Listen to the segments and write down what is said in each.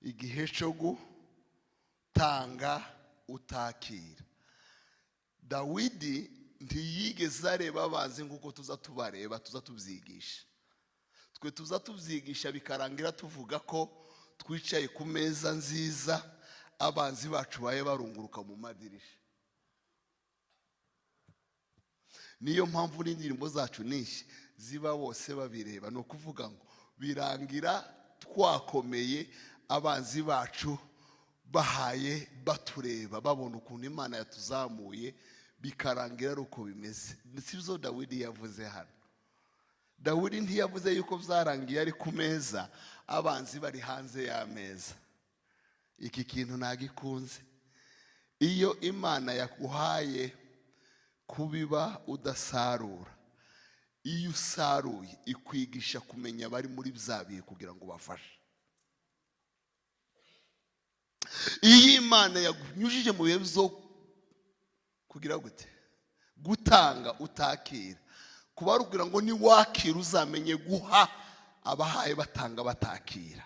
igihe cyo gutanga utakira. Dawidi ntiyigeze areba abanzi nk'uko tuza tubareba, tuza tubyigisha. Twe tuza tubyigisha bikarangira tuvuga ko twicaye ku meza nziza, abanzi bacu baye barunguruka mu madirisha. Niyo mpamvu n'indirimbo zacu nishi ziba bose babireba, no kuvuga ngo birangira twakomeye abanzi bacu bahaye batureba, babona ukuntu Imana yatuzamuye, bikarangira ari uko bimeze. Sibyo Dawidi yavuze hano. Dawidi ntiyavuze yuko byarangiye ari ku meza, abanzi bari hanze y'ameza. Iki kintu nagikunze. Iyo Imana yaguhaye kubiba udasarura, iyo usaruye ikwigisha kumenya bari muri byabiye kugira ngo bafashe. Iyi Imana yagunyujije mu bihe byo kugira gute gutanga utakira, kubarubwira ngo ni wakira uzamenye guha abahaye batanga batakira.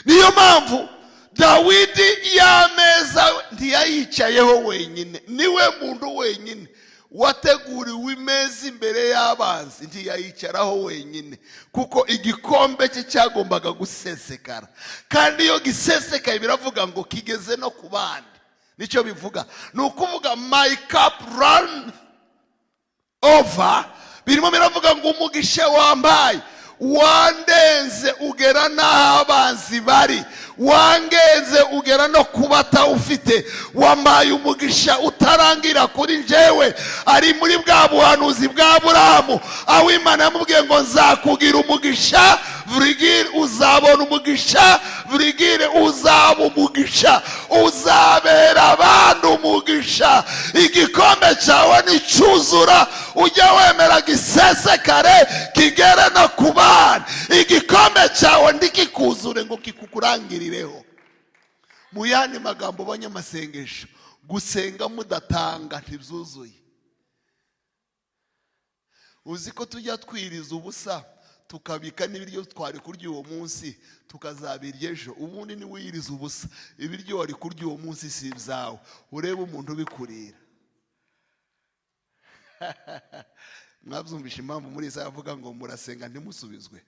Niyo mpamvu Dawidi yameza ntiyayicayeho wenyine, niwe muntu wenyine wateguriwe imeza imbere y'abanzi, ntiyayicaraho wenyine, kuko igikombe cye cyagombaga gusesekara. Kandi iyo gisesekaye biravuga ngo kigeze no ku bandi. Nicyo bivuga, ni ukuvuga my cup run over. Birimo biravuga ngo umugisha wambaye wandenze ugera n'aho abanzi bari, wangenze ugera no kubata ufite, wambaye umugisha utarangira kuri njyewe. Ari muri bwa buhanuzi bwa Aburahamu aho Imana yamubwiye ngo nzakugira umugisha, Virgile uzabona umugisha, Virgile uzaba umugisha, uzabera abandi umugisha. Igikombe cyawe nicyuzura ujya wemera gisesekare kigere no ku bandi. Igikombe cyawe ndikikuzure ngo kikukurangirireho. Mu yandi magambo banyamasengesho, gusenga mudatanga ntibyuzuye. Uzi ko tujya twiriza ubusa tukabika n'ibiryo twari kurya uwo munsi tukazabirya ejo. Ubundi ni wiriza ubusa, ibiryo wari kurya uwo munsi si ibyawe, urebe umuntu ubikurira. Mwabyumvishe impamvu muri Isaya avuga ngo murasenga ntimusubizwe.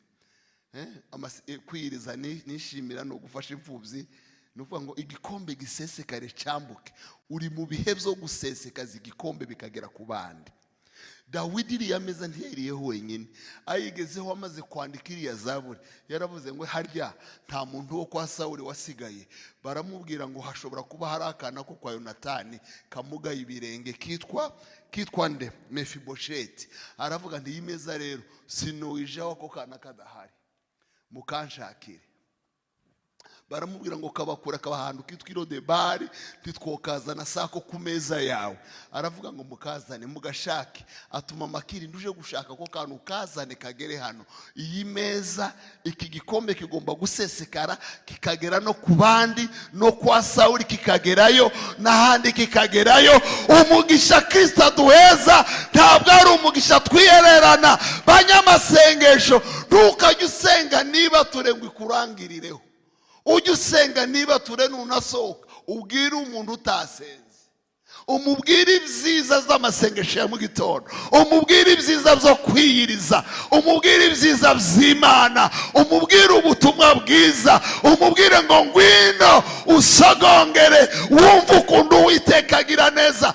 Kwiriza nishimira no gufasha imfubyi, nuvuga ngo igikombe gisesekare cyambuke. Uri mu bihe byo gusesekaza igikombe bikagera ku bandi. Dawidi iriya meza ntiyariyeho wenyine, ayigezeho amaze kwandika iriya zaburi yaravuze ngo harya nta muntu wo kwa Sawuli wasigaye. Baramubwira ngo hashobora kuba hari akana ko kwa Yonatani kamugaye ibirenge kitwa nde Mefibosheti. Aravuga nti iyi meza rero sinuwijeho ko kana kadahari, mukanshakire. Baramubwira ngo kabakura kabahandu kitwa Irodebari, titwokazana sako ku meza yawe. Aravuga ngo mukazane mugashake. Atuma Makiri nduje gushaka ko kantu kazane kagere hano. Iyi meza, iki gikombe kigomba gusesekara kikagera no ku bandi, no kwa Sawuli kikagerayo, n'ahandi kikagerayo. Umugisha Kristo aduheza ntabwo ari umugisha twiyererana. Banyamasengesho, ntukajye usenga niba turengwa ikurangirireho. Ujye usenga niba turene unasohoka, ubwire umuntu utasenze, umubwire ibyiza z'amasengesho ya mu gitondo, umubwire ibyiza byo kwiyiriza, umubwire ibyiza by'Imana, umubwire ubutumwa bwiza, umubwire ngo ngwino usogongere wumva ukuntu Uwiteka agira neza.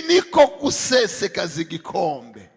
Niko gusesekaza igikombe.